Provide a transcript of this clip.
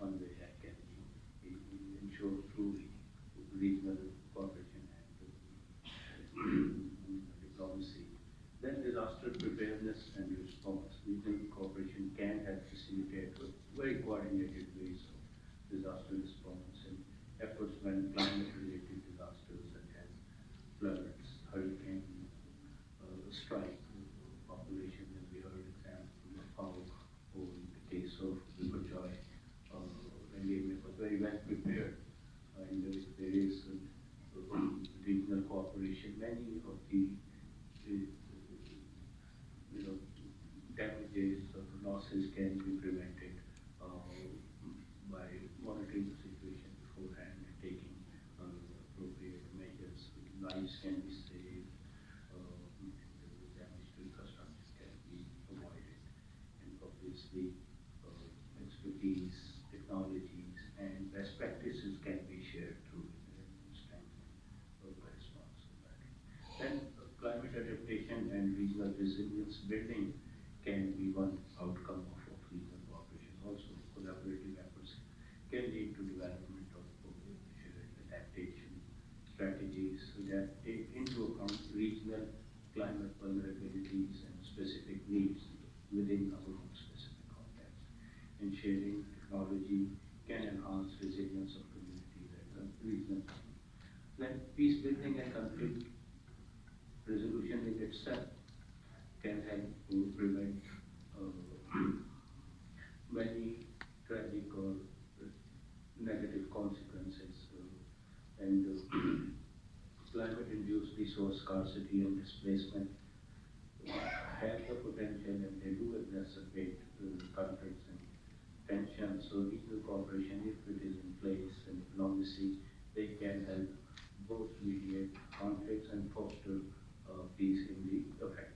one way that can be ensured through regional cooperation and diplomacy. Then disaster preparedness and response. Regional cooperation can help facilitate very coordinated ways of disaster response and efforts when climate-related disasters such as floods, hurricane, strike population. And we heard example of how, in the case of Biperjoy, Ranginia was very well prepared, and there is regional cooperation. Many of the you know, damages or losses can be prevented by monitoring the situation beforehand and taking appropriate measures. Lives can be saved, damage to infrastructure can be avoided, and obviously expertise, technologies, and best practices can be shared through strengthening the response to that. Then climate adaptation and regional resilience building can be one outcome of regional cooperation. Also, collaborative efforts can lead to development of shared adaptation strategies that take into account regional climate vulnerabilities and specific needs within our own specific context. And sharing technology can enhance resilience of communities at the regional level. Then peace building and conflict resolution in itself can help to prevent many tragic or negative consequences. And climate-induced resource scarcity and displacement have the potential, and they do exacerbate conflicts and tensions. So regional cooperation, if it is in place, and diplomacy, they can help both mediate conflicts and foster peace in the affected